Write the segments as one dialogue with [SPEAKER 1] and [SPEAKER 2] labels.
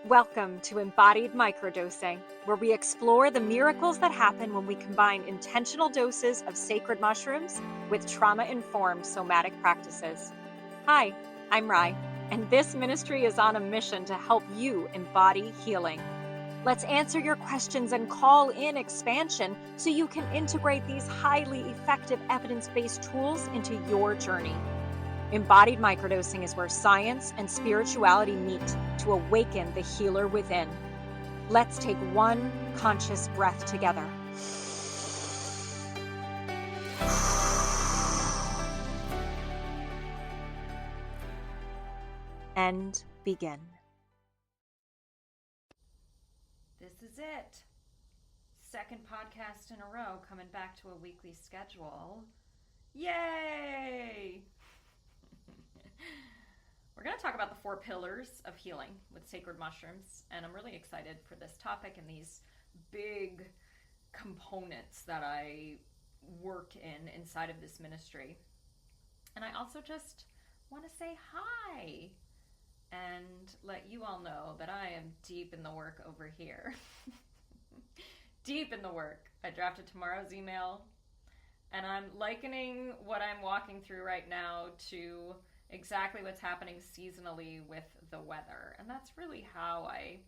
[SPEAKER 1] Welcome to Embodied Microdosing, where we explore the miracles that happen when we combine intentional doses of sacred mushrooms with trauma-informed somatic practices. Hi, I'm Rai, and this ministry is on a mission to help you embody healing. Let's answer your questions and call in expansion so you can integrate these highly effective evidence-based tools into your journey. Embodied microdosing is where science and spirituality meet to awaken the healer within. Let's take one conscious breath together. And begin.
[SPEAKER 2] This is it. Second podcast in a row coming back to a weekly schedule. Yay! We're going to talk about the 4 pillars of healing with sacred mushrooms, and I'm really excited for this topic and these big components that I work inside of this ministry. And I also just want to say hi and let you all know that I am deep in the work over here. Deep in the work. I drafted tomorrow's email, and I'm likening what I'm walking through right now to exactly what's happening seasonally with the weather. And that's really how I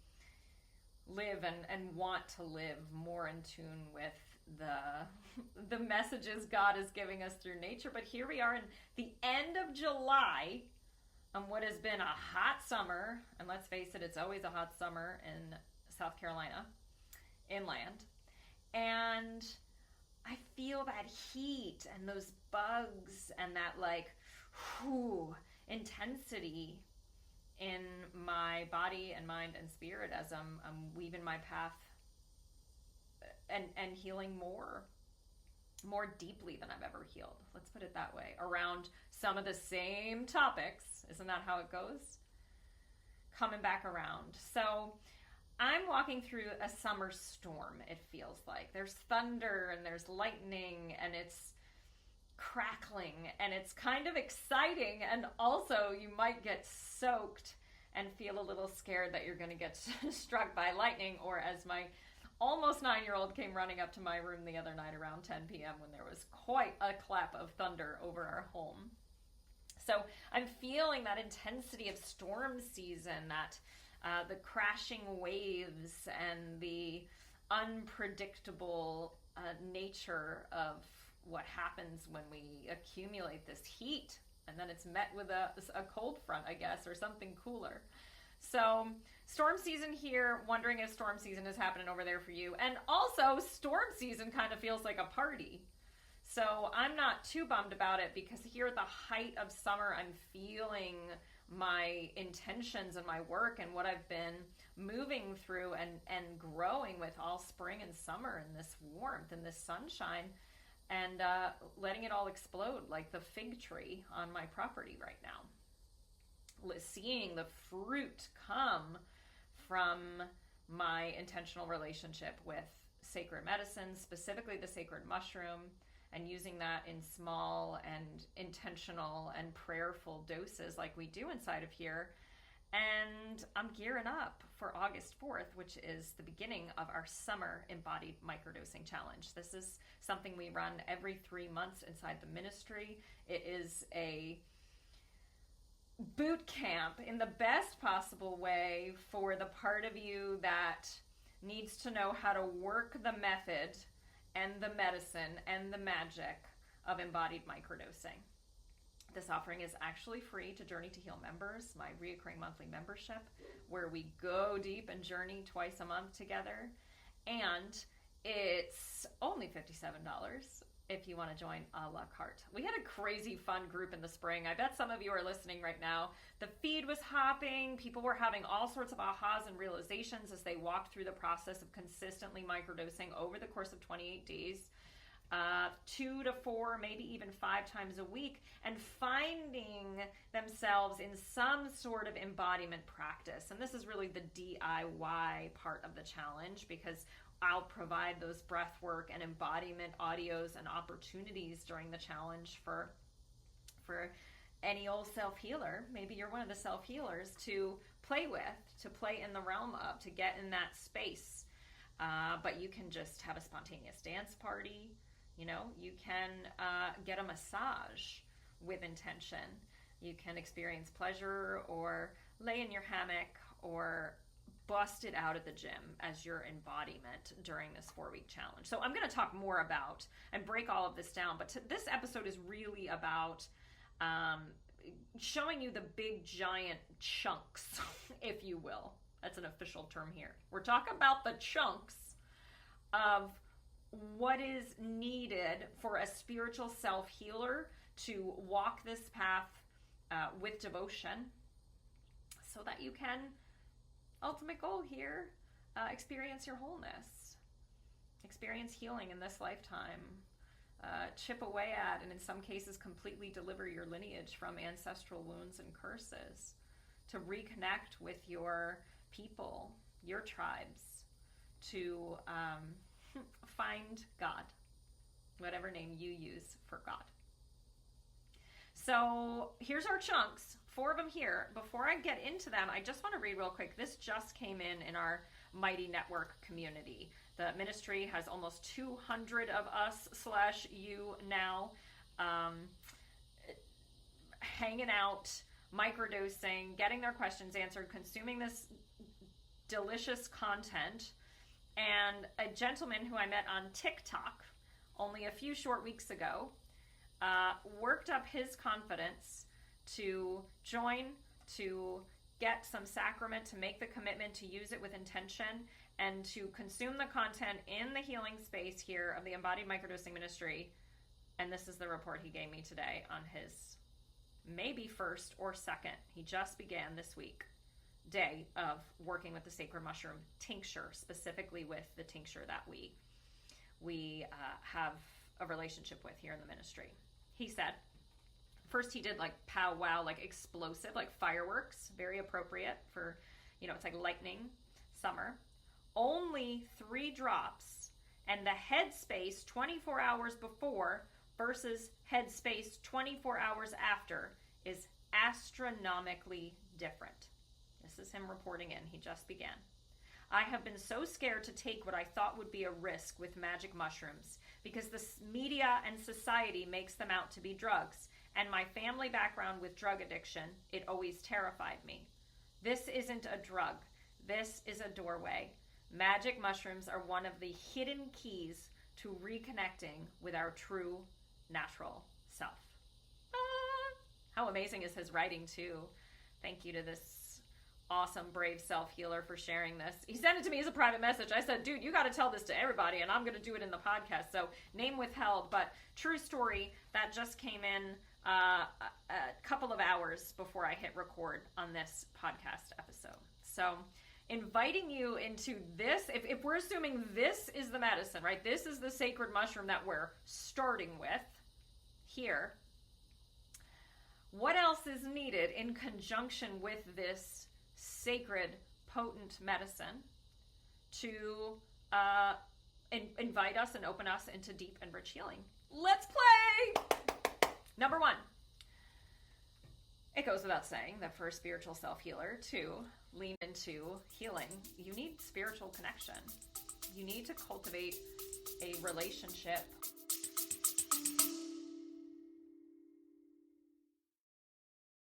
[SPEAKER 2] live and want to live, more in tune with the messages God is giving us through nature. But here we are in the end of July on what has been a hot summer. And let's face it, it's always a hot summer in South Carolina, inland. And I feel that heat and those bugs and that intensity in my body and mind and spirit as I'm weaving my path and healing more deeply than I've ever healed. Let's put it that way. Around some of the same topics. Isn't that how it goes? Coming back around. So I'm walking through a summer storm, it feels like. There's thunder and there's lightning and it's crackling and it's kind of exciting, and also you might get soaked and feel a little scared that you're going to get struck by lightning, or as my almost 9-year-old came running up to my room the other night around 10 p.m. when there was quite a clap of thunder over our home. So I'm feeling that intensity of storm season, that the crashing waves and the unpredictable nature of what happens when we accumulate this heat, and then it's met with a cold front, I guess, or something cooler. So storm season here, wondering if storm season is happening over there for you. And also storm season kind of feels like a party. So I'm not too bummed about it, because here at the height of summer, I'm feeling my intentions and my work and what I've been moving through and growing with all spring and summer and this warmth and this sunshine, and letting it all explode like the fig tree on my property right now. Seeing the fruit come from my intentional relationship with sacred medicine, specifically the sacred mushroom, and using that in small and intentional and prayerful doses like we do inside of here. And I'm gearing up for August 4th, which is the beginning of our summer embodied microdosing challenge. This is something we run every 3 months inside the ministry. It is a boot camp in the best possible way for the part of you that needs to know how to work the method and the medicine and the magic of embodied microdosing. This offering is actually free to Journey to Heal members, my reoccurring monthly membership, where we go deep and journey twice a month together. And it's only $57 if you want to join a la carte. We had a crazy fun group in the spring. I bet some of you are listening right now. The feed was hopping. People were having all sorts of ahas and realizations as they walked through the process of consistently microdosing over the course of 28 days. 2 to 4, maybe even 5 times a week, and finding themselves in some sort of embodiment practice. And this is really the DIY part of the challenge, because I'll provide those breath work and embodiment audios and opportunities during the challenge for any old self-healer. Maybe you're one of the self-healers, to play with, to play in the realm of, to get in that space. But you can just have a spontaneous dance party. You can get a massage with intention. You can experience pleasure or lay in your hammock or bust it out at the gym as your embodiment during this 4-week challenge. So I'm going to talk more about and break all of this down, but this episode is really about showing you the big giant chunks, if you will. That's an official term here. We're talking about the chunks of what is needed for a spiritual self-healer to walk this path with devotion so that you can, ultimate goal here, experience your wholeness, experience healing in this lifetime, chip away at, and in some cases completely deliver your lineage from ancestral wounds and curses, to reconnect with your people, your tribes, to find God, whatever name you use for God. So here's our chunks, 4 of them here. Before I get into them, I just want to read real quick. This just came in our Mighty Network community. The ministry has almost 200 of us/you now hanging out, microdosing, getting their questions answered, consuming this delicious content. And a gentleman who I met on TikTok only a few short weeks ago worked up his confidence to join, to get some sacrament, to make the commitment to use it with intention, and to consume the content in the healing space here of the Embodied Microdosing Ministry. And this is the report he gave me today on his maybe first or second, he just began this week, day of working with the sacred mushroom tincture, specifically with the tincture that we have a relationship with here in the ministry. He said, first he did like pow wow, like explosive, like fireworks, very appropriate for, it's like lightning, summer. Only 3 drops, and the headspace 24 hours before versus headspace 24 hours after is astronomically different. This is him reporting in. He just began. I have been so scared to take what I thought would be a risk with magic mushrooms because the media and society makes them out to be drugs, and my family background with drug addiction, it always terrified me. This isn't a drug. This is a doorway. Magic mushrooms are one of the hidden keys to reconnecting with our true natural self. How amazing is his writing too. Thank you to this awesome, brave self-healer for sharing this. He sent it to me as a private message. I said, dude, you got to tell this to everybody, and I'm going to do it in the podcast. So name withheld, but true story, that just came in a couple of hours before I hit record on this podcast episode. So inviting you into this, if we're assuming this is the medicine, right? This is the sacred mushroom that we're starting with here. What else is needed in conjunction with this sacred, potent medicine to invite us and open us into deep and rich healing? Let's play! Number 1. It goes without saying that for a spiritual self-healer to lean into healing, you need spiritual connection. You need to cultivate a relationship.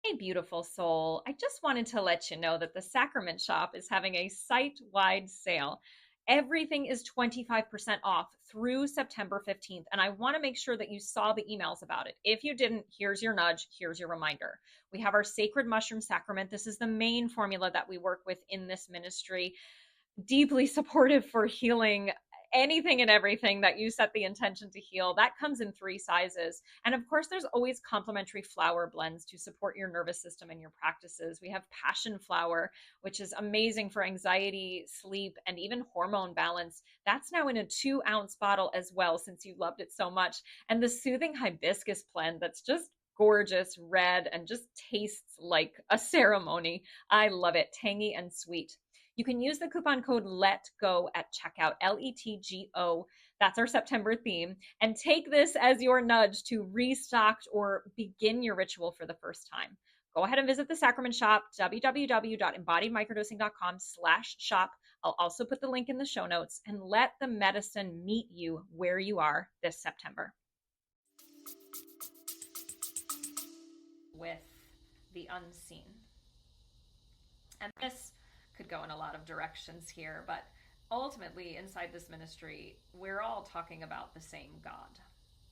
[SPEAKER 2] Hey, beautiful soul. I just wanted to let you know that the Sacrament Shop is having a site-wide sale. Everything is 25% off through September 15th, and I want to make sure that you saw the emails about it. If you didn't, here's your nudge, here's your reminder. We have our Sacred Mushroom Sacrament. This is the main formula that we work with in this ministry. Deeply supportive for healing anything and everything that you set the intention to heal. That comes in 3 sizes. And of course, there's always complementary flower blends to support your nervous system and your practices. We have passion flower, which is amazing for anxiety, sleep, and even hormone balance. That's now in a 2-ounce bottle as well, since you loved it so much. And the soothing hibiscus blend that's just gorgeous, red, and just tastes like a ceremony. I love it. Tangy and sweet. You can use the coupon code LETGO at checkout, LETGO. That's our September theme. And take this as your nudge to restock or begin your ritual for the first time.
[SPEAKER 1] go ahead and visit the Sacrament Shop, www.embodiedmicrodosing.com/shop. I'll also put the link in the show notes, and let the medicine meet you where you are this September.
[SPEAKER 2] With the unseen. And this could go in a lot of directions here, but ultimately inside this ministry, we're all talking about the same God.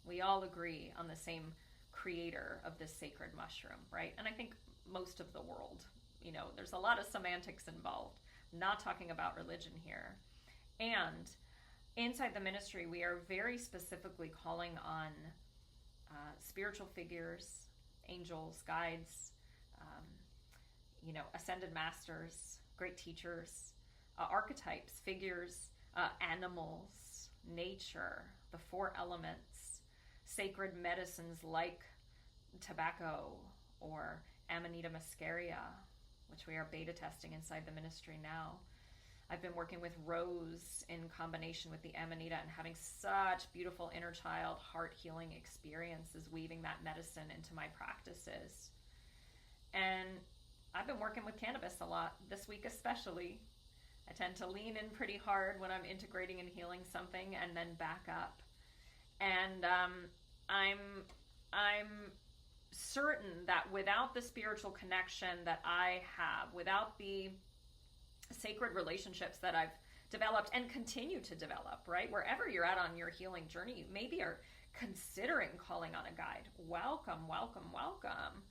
[SPEAKER 2] We all agree on the same creator of this sacred mushroom, right? And I think most of the world, there's a lot of semantics involved. I'm not talking about religion here. And inside the ministry, we are very specifically calling on spiritual figures, angels, guides, ascended masters, great teachers, archetypes, figures, animals, nature, the four elements, sacred medicines like tobacco or Amanita muscaria, which we are beta testing inside the ministry now. I've been working with rose in combination with the Amanita and having such beautiful inner child heart healing experiences weaving that medicine into my practices. And I've been working with cannabis a lot, this week especially. I tend to lean in pretty hard when I'm integrating and healing something and then back up. And I'm certain that without the spiritual connection that I have, without the sacred relationships that I've developed and continue to develop, right? Wherever you're at on your healing journey, you maybe are considering calling on a guide. Welcome, welcome, welcome.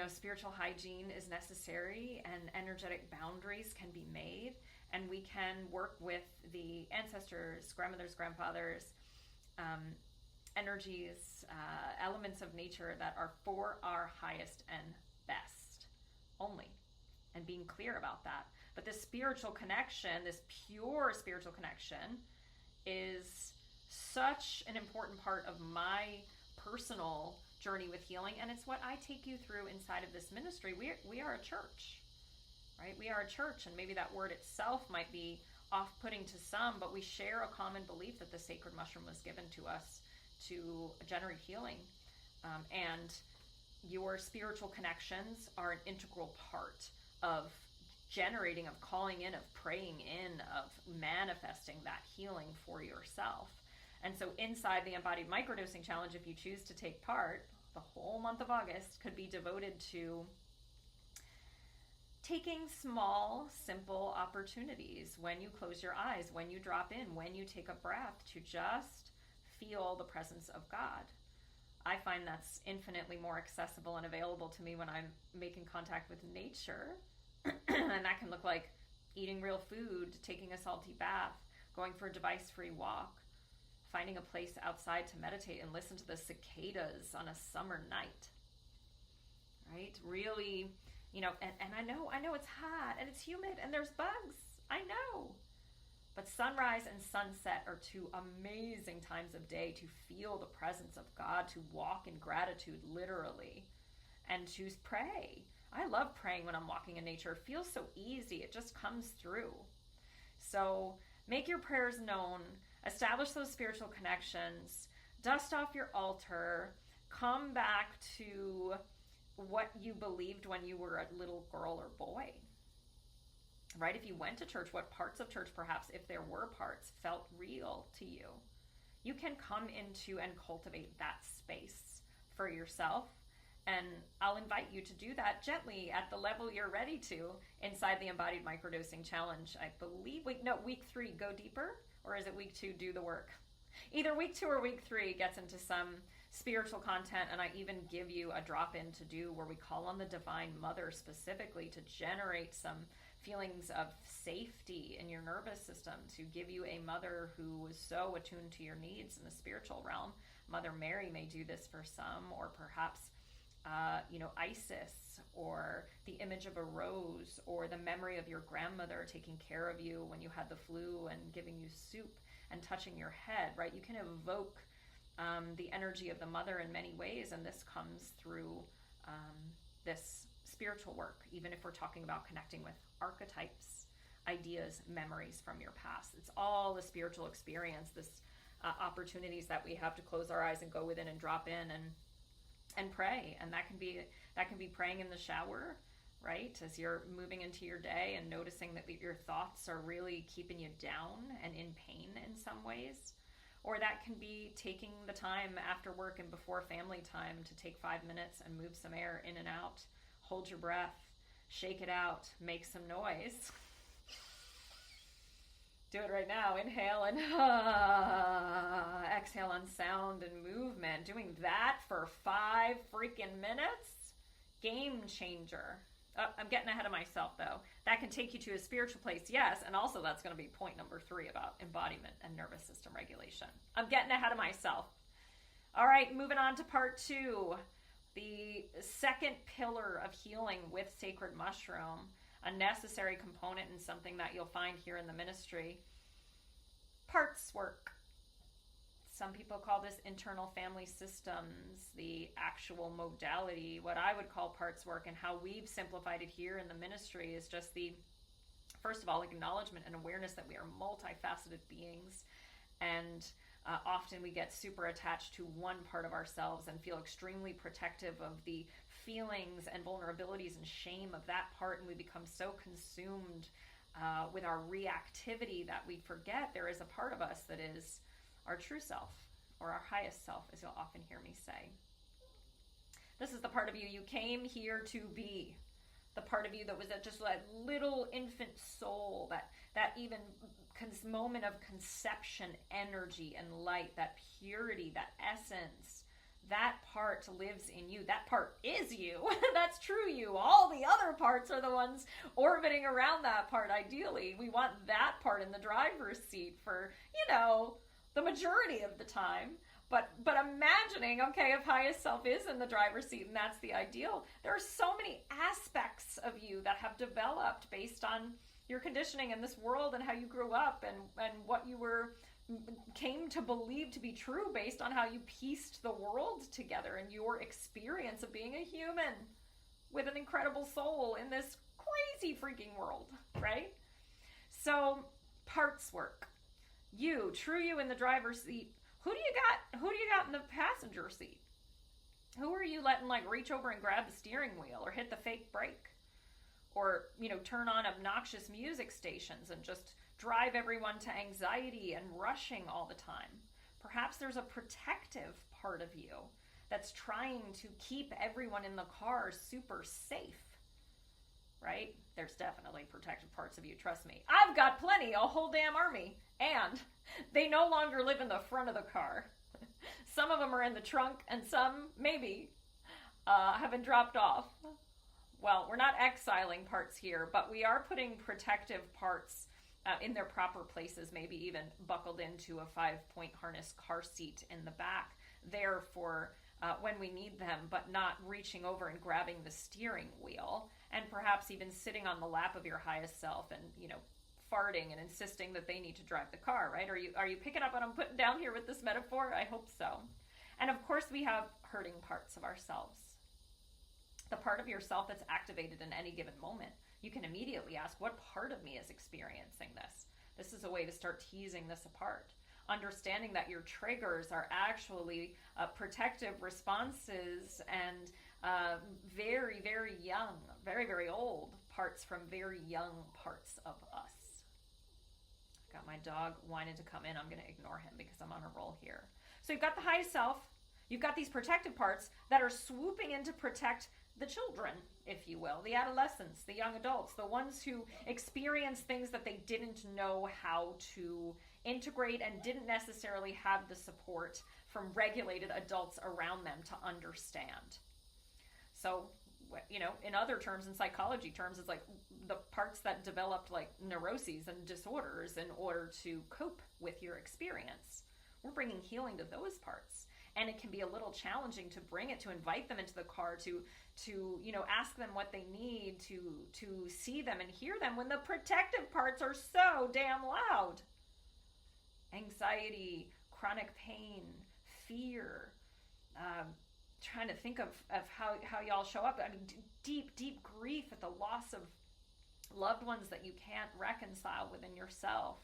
[SPEAKER 2] Spiritual hygiene is necessary and energetic boundaries can be made, and we can work with the ancestors, grandmothers, grandfathers, energies, elements of nature that are for our highest and best only, and being clear about that. But this spiritual connection, this pure spiritual connection, is such an important part of my personal journey with healing, and it's what I take you through inside of this ministry. We are a church, right? We are a church, and maybe that word itself might be off-putting to some, but we share a common belief that the sacred mushroom was given to us to generate healing, and your spiritual connections are an integral part of generating, of calling in, of praying in, of manifesting that healing for yourself. And so inside the Embodied Microdosing Challenge, if you choose to take part, the whole month of August could be devoted to taking small, simple opportunities when you close your eyes, when you drop in, when you take a breath, to just feel the presence of God. I find that's infinitely more accessible and available to me when I'm making contact with nature. And that can look like eating real food, taking a salty bath, going for a device-free walk, finding a place outside to meditate and listen to the cicadas on a summer night, right? Really, and I know it's hot and it's humid and there's bugs, I know. But sunrise and sunset are two amazing times of day to feel the presence of God, to walk in gratitude, literally, and to pray. I love praying when I'm walking in nature. It feels so easy. It just comes through. So make your prayers known. Establish those spiritual connections. Dust off your altar. Come back to what you believed when you were a little girl or boy. Right? If you went to church, what parts of church, perhaps, if there were parts, felt real to you? You can come into and cultivate that space for yourself. And I'll invite you to do that gently at the level you're ready to inside the Embodied Microdosing Challenge. I believe week 3, go deeper, or is it week 2, do the work? Either week 2 or week 3 gets into some spiritual content, and I even give you a drop-in to do where we call on the Divine Mother specifically to generate some feelings of safety in your nervous system, to give you a mother who is so attuned to your needs in the spiritual realm. Mother Mary may do this for some, or perhaps Isis, or the image of a rose, or the memory of your grandmother taking care of you when you had the flu and giving you soup and touching your head, right? You can evoke the energy of the mother in many ways, and this comes through this spiritual work, even if we're talking about connecting with archetypes, ideas, memories from your past. It's all a spiritual experience, this opportunities that we have to close our eyes and go within and drop in. And and pray. And that can be praying in the shower, right? As you're moving into your day and noticing that your thoughts are really keeping you down and in pain in some ways. Or that can be taking the time after work and before family time to take 5 minutes and move some air in and out. Hold your breath, shake it out, make some noise. Do it right now. Inhale and exhale on sound and movement. Doing that for 5 freaking minutes. Game changer. Oh, I'm getting ahead of myself though. That can take you to a spiritual place, yes, and also that's going to be point number 3 about embodiment and nervous system regulation. I'm getting ahead of myself. All right, moving on to part 2. The second pillar of healing with sacred mushroom, a necessary component and something that you'll find here in the ministry. Parts work. Some people call this internal family systems, the actual modality. What I would call parts work, and how we've simplified it here in the ministry, is just the, first of all, acknowledgement and awareness that we are multifaceted beings. And often we get super attached to one part of ourselves and feel extremely protective of the feelings and vulnerabilities and shame of that part, and we become so consumed with our reactivity that we forget there is a part of us that is our true self, or our highest self, as you'll often hear me say. This is the part of you came here to be. The part of you that was just that little infant soul, that even moment of conception, energy and light, that purity, that essence. That part lives in you. That part is you. That's true you. All the other parts are the ones orbiting around that part, ideally. We want that part in the driver's seat for, the majority of the time. But imagining, okay, if highest self is in the driver's seat and that's the ideal, there are so many aspects of you that have developed based on your conditioning in this world and how you grew up and what you came to believe to be true based on how you pieced the world together and your experience of being a human with an incredible soul in this crazy freaking world, right? So parts work. You, true you in the driver's seat. Who do you got in the passenger seat? Who are you letting reach over and grab the steering wheel or hit the fake brake? Or, turn on obnoxious music stations and just drive everyone to anxiety and rushing all the time? Perhaps there's a protective part of you that's trying to keep everyone in the car super safe, right? There's definitely protective parts of you, trust me. I've got plenty, a whole damn army, and they no longer live in the front of the car. Some of them are in the trunk, and some, maybe, have been dropped off. Well, we're not exiling parts here, but we are putting protective parts in their proper places, maybe even buckled into a 5-point harness car seat in the back, there for when we need them, but not reaching over and grabbing the steering wheel, and perhaps even sitting on the lap of your highest self and, farting and insisting that they need to drive the car, right? Are you picking up what I'm putting down here with this metaphor? I hope so. And of course we have hurting parts of ourselves. The part of yourself that's activated in any given moment. You can immediately ask, what part of me is experiencing this? This is a way to start teasing this apart. Understanding that your triggers are actually protective responses and very, very young, very, very old parts from very young parts of us. Got my dog wanting to come in. I'm going to ignore him because I'm on a roll here. So you've got the high self. You've got these protective parts that are swooping in to protect the children, if you will, the adolescents, the young adults, the ones who experience things that they didn't know how to integrate and didn't necessarily have the support from regulated adults around them to understand. So, in other terms, in psychology terms, it's like the parts that developed neuroses and disorders in order to cope with your experience. We're bringing healing to those parts. And it can be a little challenging to bring it, to invite them into the car, to ask them what they need, to see them and hear them when the protective parts are so damn loud. Anxiety, chronic pain, fear, trying to think of how y'all show up. I mean, deep grief at the loss of loved ones that you can't reconcile within yourself.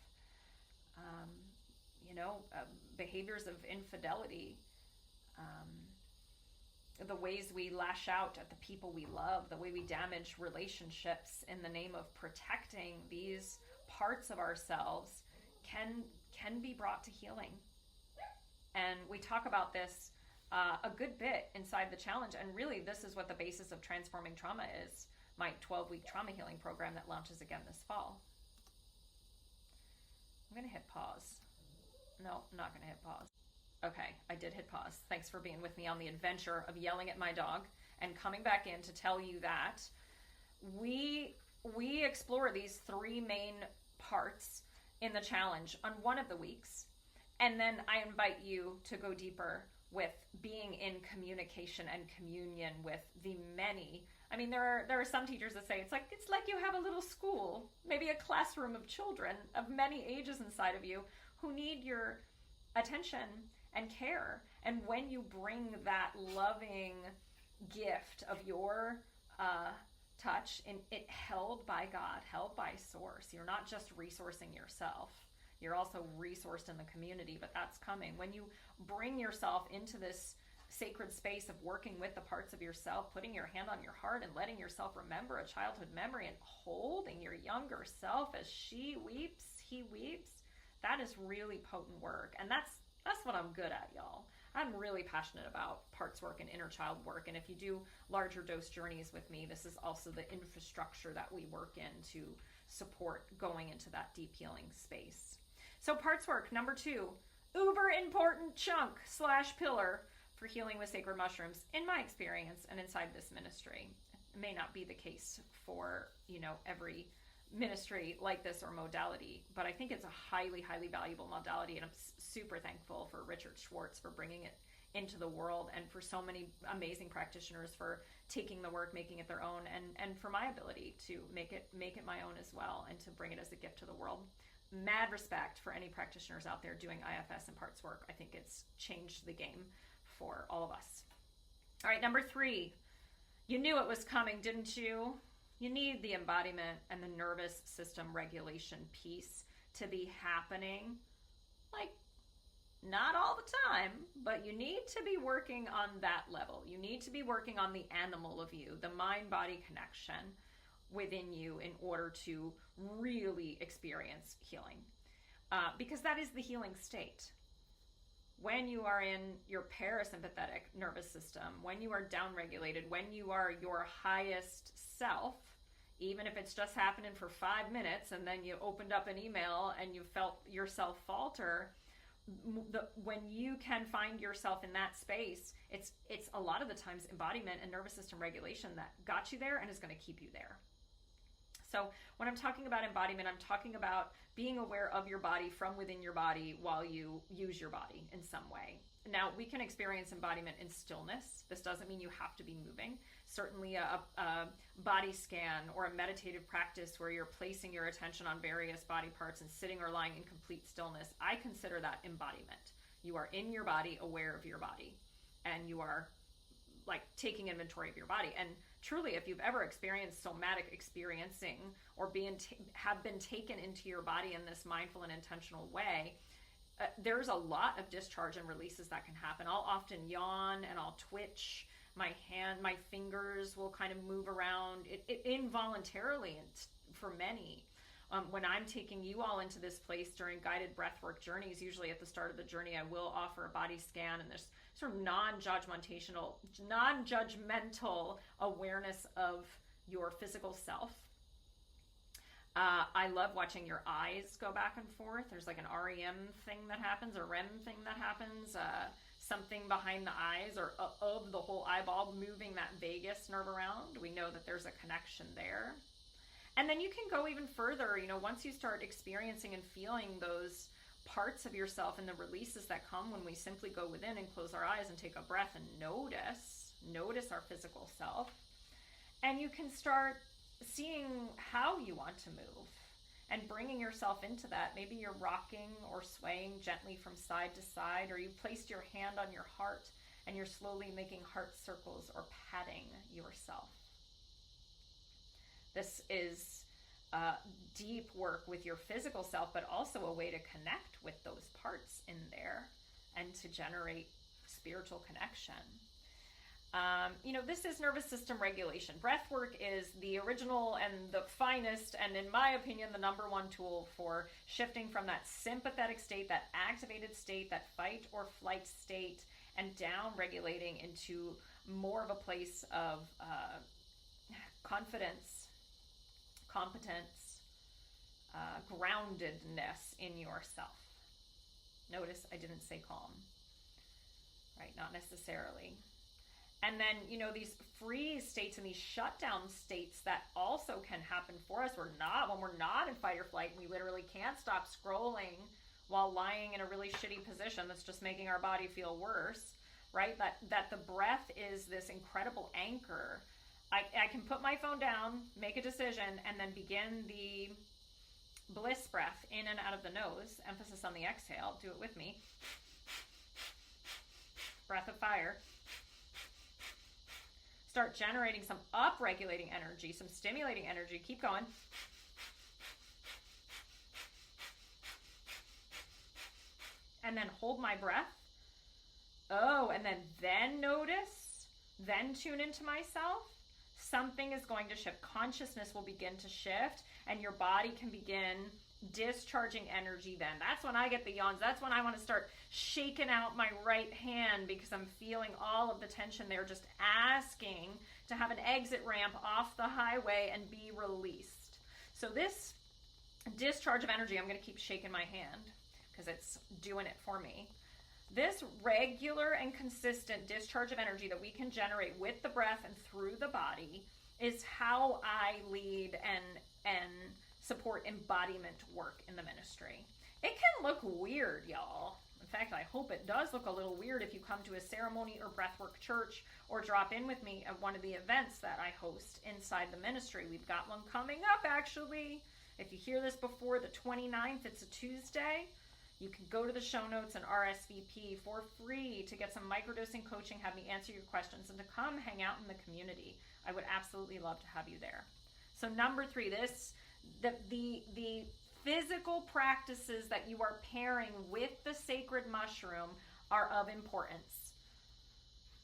[SPEAKER 2] Behaviors of infidelity, the ways we lash out at the people we love, the way we damage relationships in the name of protecting these parts of ourselves can be brought to healing. And we talk about this a good bit inside the challenge. And really, this is what the basis of Transforming Trauma is, my 12-week trauma healing program that launches again this fall. I'm going to hit pause. No, I'm not going to hit pause. Okay, I did hit pause. Thanks for being with me on the adventure of yelling at my dog and coming back in to tell you that we explore these three main parts in the challenge on one of the weeks. And then I invite you to go deeper with being in communication and communion with the many. I mean, there are some teachers that say it's like you have a little school, maybe a classroom of children of many ages inside of you who need your attention and care. And when you bring that loving gift of your touch, and it held by God, held by Source, you're not just resourcing yourself. You're also resourced in the community, but that's coming. When you bring yourself into this sacred space of working with the parts of yourself, putting your hand on your heart and letting yourself remember a childhood memory and holding your younger self as she weeps, he weeps, that is really potent work. And that's what I'm good at, y'all. I'm really passionate about parts work and inner child work. And if you do larger dose journeys with me, this is also the infrastructure that we work in to support going into that deep healing space. So parts work, number 2, uber important chunk / pillar for healing with sacred mushrooms, in my experience and inside this ministry. It may not be the case for, every ministry like this or modality, but I think it's a highly, highly valuable modality, and I'm super thankful for Richard Schwartz for bringing it into the world, and for so many amazing practitioners for taking the work, making it their own, and for my ability to make it my own as well, and to bring it as a gift to the world. Mad respect for any practitioners out there doing IFS and parts work. I think it's changed the game for all of us. All right, number 3, you knew it was coming, didn't you? You need the embodiment and the nervous system regulation piece to be happening, like, not all the time, but you need to be working on that level. You need to be working on the animal of you, the mind-body connection within you, in order to really experience healing. Because that is the healing state. When you are in your parasympathetic nervous system, when you are downregulated, when you are your highest self, even if it's just happening for 5 minutes and then you opened up an email and you felt yourself falter, when you can find yourself in that space, it's a lot of the times embodiment and nervous system regulation that got you there and is going to keep you there. So when I'm talking about embodiment, I'm talking about being aware of your body from within your body while you use your body in some way. Now, we can experience embodiment in stillness. This doesn't mean you have to be moving. Certainly a body scan or a meditative practice where you're placing your attention on various body parts and sitting or lying in complete stillness, I consider that embodiment. You are in your body, aware of your body, and you are like taking inventory of your body. And truly, if you've ever experienced somatic experiencing or have been taken into your body in this mindful and intentional way, there's a lot of discharge and releases that can happen. I'll often yawn and I'll twitch. My fingers will kind of move around it involuntarily, and for many. When I'm taking you all into this place during guided breathwork journeys, usually at the start of the journey, I will offer a body scan, and there's sort of non-judgmental awareness of your physical self. I love watching your eyes go back and forth. There's like an REM thing that happens, or REM thing that happens, something behind the eyes or of the whole eyeball moving that vagus nerve around. We know that there's a connection there. And then you can go even further, once you start experiencing and feeling those parts of yourself and the releases that come when we simply go within and close our eyes and take a breath and notice our physical self. And you can start seeing how you want to move and bringing yourself into that. Maybe you're rocking or swaying gently from side to side, or you placed your hand on your heart and you're slowly making heart circles or patting yourself. This is deep work with your physical self, but also a way to connect with those parts in there and to generate spiritual connection. This is nervous system regulation. Breath work is the original and the finest, and in my opinion, the number one tool for shifting from that sympathetic state, that activated state, that fight or flight state, and down regulating into more of a place of confidence, competence, groundedness in yourself. Notice I didn't say calm, right? Not necessarily. And then, these freeze states and these shutdown states that also can happen for us. When we're not in fight or flight, we literally can't stop scrolling while lying in a really shitty position that's just making our body feel worse, right? That the breath is this incredible anchor. I can put my phone down, make a decision, and then begin the bliss breath in and out of the nose. Emphasis on the exhale. Do it with me. Breath of fire. Start generating some up-regulating energy, some stimulating energy. Keep going. And then hold my breath. Oh, and then notice, then tune into myself. Something is going to shift. Consciousness will begin to shift, and your body can begin discharging energy then. That's when I get the yawns. That's when I want to start shaking out my right hand because I'm feeling all of the tension there, just asking to have an exit ramp off the highway and be released. So this discharge of energy, I'm going to keep shaking my hand because it's doing it for me. This regular and consistent discharge of energy that we can generate with the breath and through the body is how I lead and support embodiment work in the ministry. It can look weird, y'all. In fact, I hope it does look a little weird if you come to a ceremony or breathwork church or drop in with me at one of the events that I host inside the ministry. We've got one coming up, actually. If you hear this before the 29th, it's a Tuesday. You can go to the show notes and RSVP for free to get some microdosing coaching, have me answer your questions, and to come hang out in the community. I would absolutely love to have you there. So number 3, the physical practices that you are pairing with the sacred mushroom are of importance.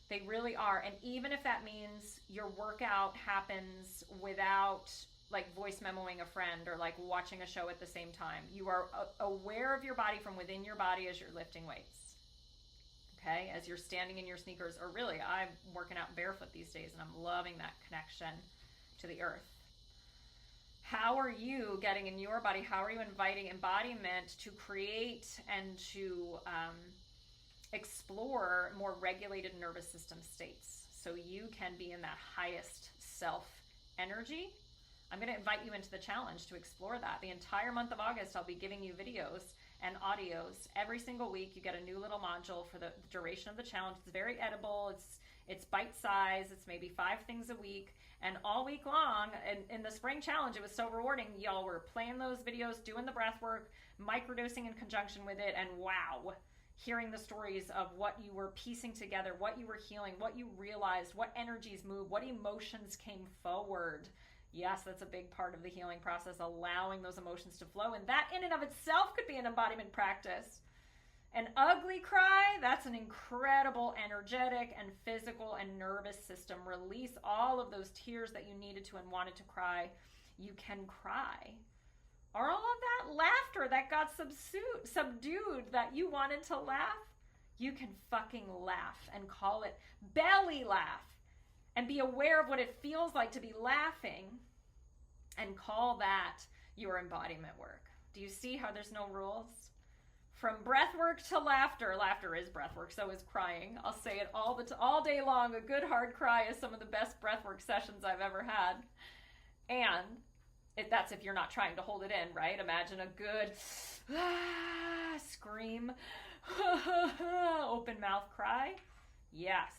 [SPEAKER 2] They really are. And even if that means your workout happens without like voice memoing a friend or like watching a show at the same time, you are aware of your body from within your body as you're lifting weights. Okay, as you're standing in your sneakers, or really, I'm working out barefoot these days and I'm loving that connection to the earth. How are you getting in your body? How are you inviting embodiment to create and to explore more regulated nervous system states so you can be in that highest self energy? I'm going to invite you into the challenge to explore that. The entire month of August, I'll be giving you videos and audios. Every single week, you get a new little module for the duration of the challenge. It's very edible. It's bite-sized. It's maybe 5 things a week. And all week long, in the spring challenge, it was so rewarding. Y'all were playing those videos, doing the breath work, microdosing in conjunction with it, and wow, hearing the stories of what you were piecing together, what you were healing, what you realized, what energies moved, what emotions came forward. Yes, that's a big part of the healing process, allowing those emotions to flow. And that in and of itself could be an embodiment practice. An ugly cry, that's an incredible energetic and physical and nervous system. Release all of those tears that you needed to and wanted to cry. You can cry. Or all of that laughter that got subdued that you wanted to laugh, you can fucking laugh and call it belly laugh. And be aware of what it feels like to be laughing and call that your embodiment work. Do you see how there's no rules? From breath work to laughter. Laughter is breath work, so is crying. I'll say it all day long. A good hard cry is some of the best breath work sessions I've ever had. And that's if you're not trying to hold it in, right? Imagine a good scream, open mouth cry. Yes.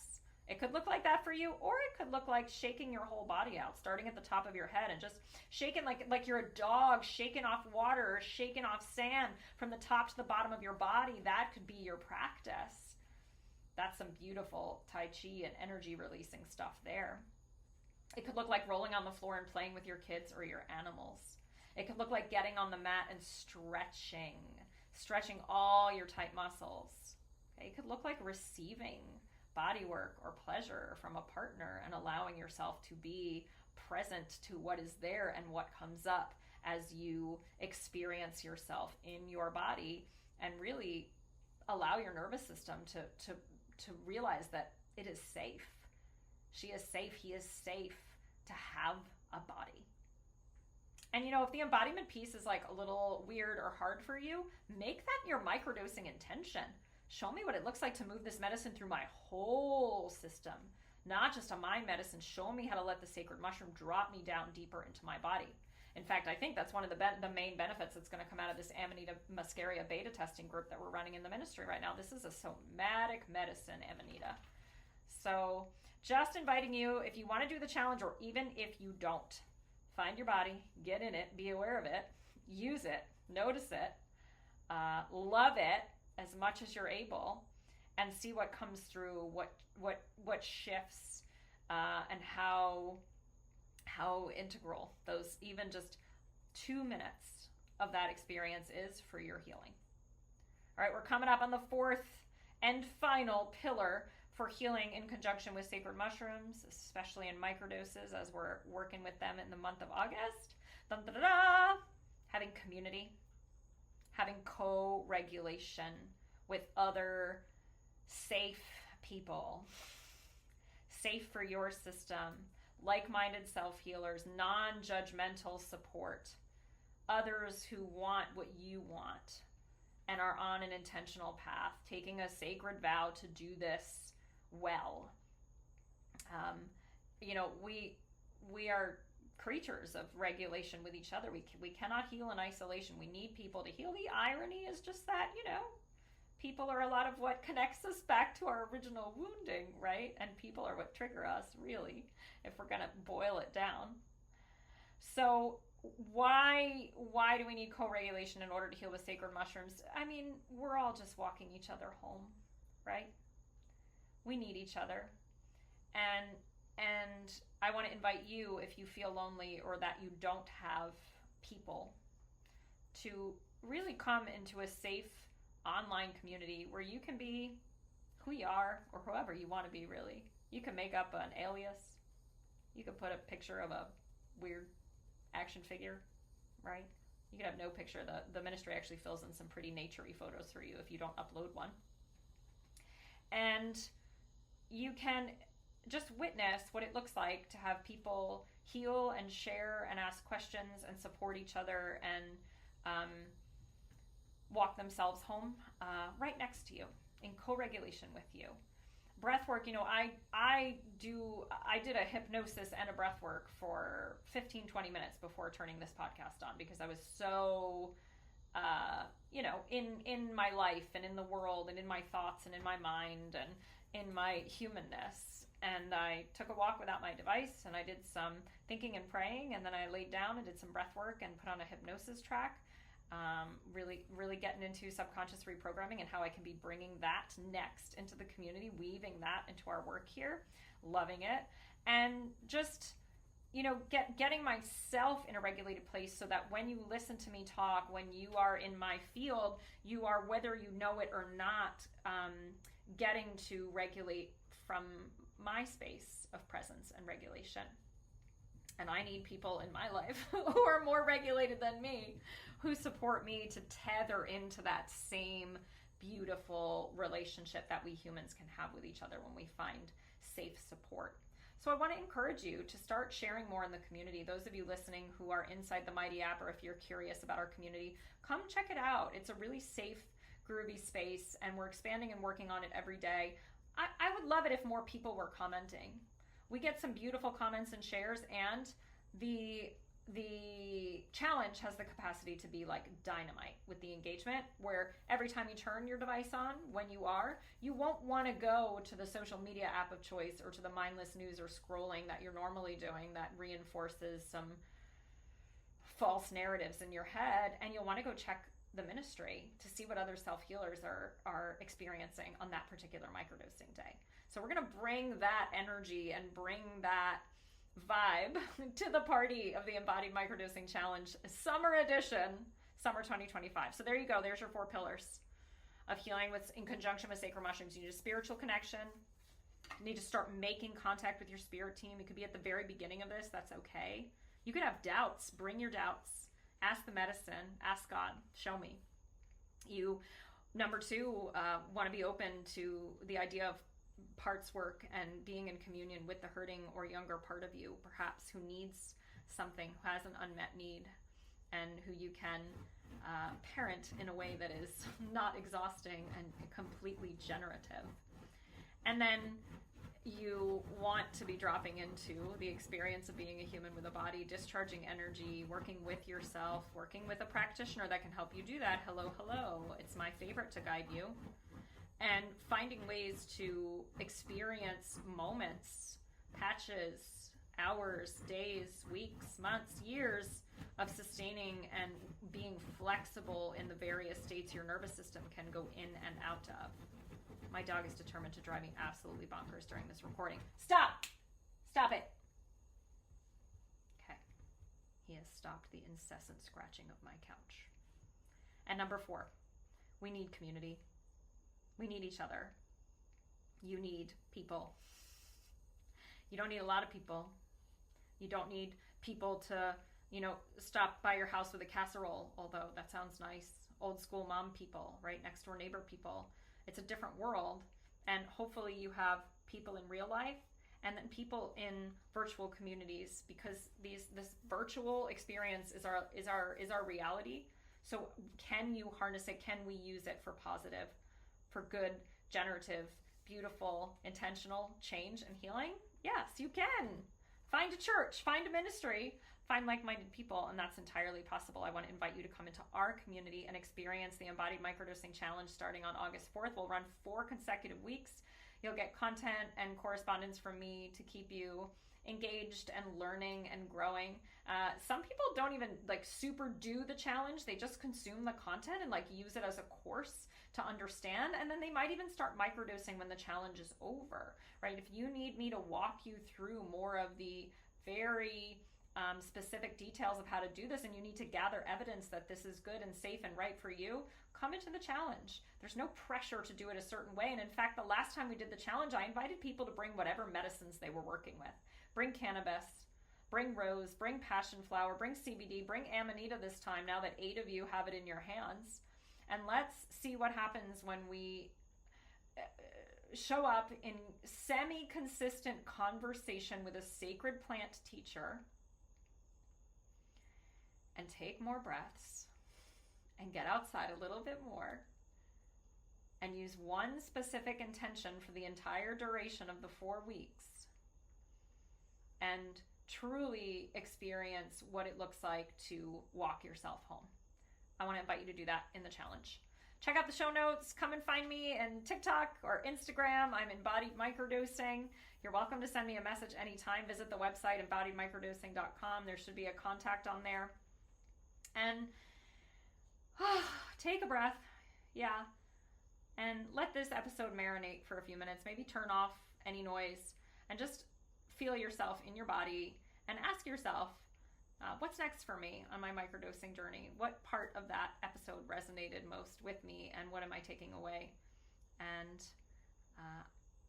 [SPEAKER 2] It could look like that for you, or it could look like shaking your whole body out, starting at the top of your head and just shaking like you're a dog, shaking off water or shaking off sand from the top to the bottom of your body. That could be your practice. That's some beautiful Tai Chi and energy releasing stuff there. It could look like rolling on the floor and playing with your kids or your animals. It could look like getting on the mat and stretching all your tight muscles. Okay? It could look like receiving body work or pleasure from a partner, and allowing yourself to be present to what is there and what comes up as you experience yourself in your body, and really allow your nervous system to realize that it is safe. She is safe, he is safe to have a body. And if the embodiment piece is like a little weird or hard for you, make that your microdosing intention. Show me what it looks like to move this medicine through my whole system, not just a mind medicine. Show me how to let the sacred mushroom drop me down deeper into my body. In fact, I think that's one of the main benefits that's going to come out of this Amanita muscaria beta testing group that we're running in the ministry right now. This is a somatic medicine, Amanita. So just inviting you, if you want to do the challenge, or even if you don't, find your body, get in it, be aware of it, use it, notice it, love it as much as you're able, and see what comes through, what shifts, and how integral those even just 2 minutes of that experience is for your healing. All right, we're coming up on the fourth and final pillar for healing in conjunction with sacred mushrooms, especially in microdoses as we're working with them in the month of August. Dun, dun, dun, dun. Having community, having co-regulation with other safe people, safe for your system, like-minded self-healers, non-judgmental support, others who want what you want and are on an intentional path, taking a sacred vow to do this well. We are creatures of regulation with each other. We cannot heal in isolation. We need people to heal. The irony is just that, people are a lot of what connects us back to our original wounding, right? And people are what trigger us, really, if we're going to boil it down. So why do we need co-regulation in order to heal with sacred mushrooms? I mean, we're all just walking each other home, right? We need each other. And I want to invite you, if you feel lonely or that you don't have people, to really come into a safe online community where you can be who you are, or whoever you want to be, really. You can make up an alias. You can put a picture of a weird action figure, right? You can have no picture. The ministry actually fills in some pretty nature-y photos for you if you don't upload one. And you can just witness what it looks like to have people heal and share and ask questions and support each other and walk themselves home right next to you in co-regulation with you. Breath work, I did a hypnosis and a breath work for 15-20 minutes before turning this podcast on, because I was so in my life and in the world and in my thoughts and in my mind and in my humanness. And I took a walk without my device, and I did some thinking and praying, and then I laid down and did some breath work and put on a hypnosis track. Really getting into subconscious reprogramming and how I can be bringing that next into the community, weaving that into our work here, loving it, and just getting myself in a regulated place so that when you listen to me talk, when you are in my field, you are, whether you know it or not, getting to regulate from my space of presence and regulation. And I need people in my life who are more regulated than me, who support me to tether into that same beautiful relationship that we humans can have with each other when we find safe support. So I want to encourage you to start sharing more in the community. Those of you listening who are inside the Mighty app, or if you're curious about our community, come check it out. It's a really safe, groovy space, and we're expanding and working on it every day. I would love it if more people were commenting. We get some beautiful comments and shares, and the challenge has the capacity to be like dynamite with the engagement, where every time you turn your device on, when you won't want to go to the social media app of choice or to the mindless news or scrolling that you're normally doing that reinforces some false narratives in your head, and you'll want to go check the ministry to see what other self-healers are experiencing on that particular microdosing day. So we're going to bring that energy and bring that vibe to the party of the Embodied Microdosing Challenge Summer Edition, Summer 2025. So there you go. There's your 4 pillars of healing in conjunction with sacred mushrooms. You need a spiritual connection, You need to start making contact with your spirit team. It could be at the very beginning of this. That's okay. You could have doubts. Bring your doubts. Ask the medicine. Ask God. Show me. You, number two, want to be open to the idea of parts work and being in communion with the hurting or younger part of you, perhaps, who needs something, who has an unmet need, and who you can parent in a way that is not exhausting and completely generative. And then you want to be dropping into the experience of being a human with a body, discharging energy, working with yourself, working with a practitioner that can help you do that. Hello, hello. It's my favorite to guide you. And finding ways to experience moments, patches, hours, days, weeks, months, years of sustaining and being flexible in the various states your nervous system can go in and out of. My dog is determined to drive me absolutely bonkers during this recording. Stop! Stop it! Okay. He has stopped the incessant scratching of my couch. And number 4, we need community. We need each other. You need people. You don't need a lot of people. You don't need people to, stop by your house with a casserole, although that sounds nice. Old school mom people, right? Next door neighbor people. It's a different world, and hopefully you have people in real life and then people in virtual communities, because this virtual experience is our reality. So can you harness it? Can we use it for positive, for good, generative, beautiful, intentional change and healing? Yes, you can. Find a church, find a ministry, find like-minded people, and that's entirely possible. I want to invite you to come into our community and experience the Embodied Microdosing Challenge starting on August 4th. We'll run 4 consecutive weeks. You'll get content and correspondence from me to keep you engaged and learning and growing. Some people don't even super do the challenge. They just consume the content and use it as a course to understand, and then they might even start microdosing when the challenge is over, right? If you need me to walk you through more of the very specific details of how to do this, and you need to gather evidence that this is good and safe and right for you, come into the challenge. There's no pressure to do it a certain way. And in fact, the last time we did the challenge, I invited people to bring whatever medicines they were working with. Bring cannabis, bring rose, bring passion flower, bring CBD, bring amanita this time, now that 8 of you have it in your hands. And let's see what happens when we show up in semi-consistent conversation with a sacred plant teacher and take more breaths and get outside a little bit more and use one specific intention for the entire duration of the 4 weeks and truly experience what it looks like to walk yourself home. I want to invite you to do that in the challenge. Check out the show notes. Come and find me in TikTok or Instagram. I'm Embodied Microdosing. You're welcome to send me a message anytime. Visit the website, embodiedmicrodosing.com. There should be a contact on there. And take a breath. Yeah. And let this episode marinate for a few minutes. Maybe turn off any noise and just feel yourself in your body and ask yourself, what's next for me on my microdosing journey? What part of that episode resonated most with me, and what am I taking away? And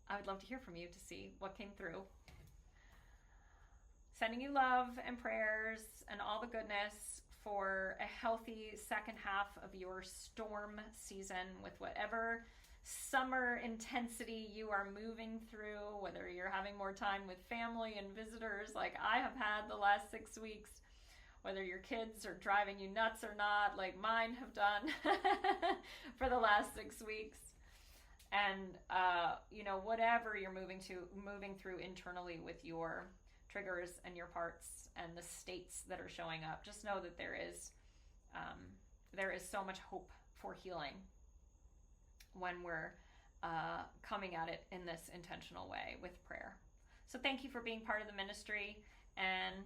[SPEAKER 2] I would love to hear from you to see what came through. Sending you love and prayers and all the goodness for a healthy second half of your storm season with whatever summer intensity you are moving through, whether you're having more time with family and visitors like I have had the last 6 weeks, whether your kids are driving you nuts or not, like mine have done for the last 6 weeks. And, whatever you're moving through internally with your triggers and your parts and the states that are showing up, just know that there is so much hope for healing when we're coming at it in this intentional way with prayer. So thank you for being part of the ministry, and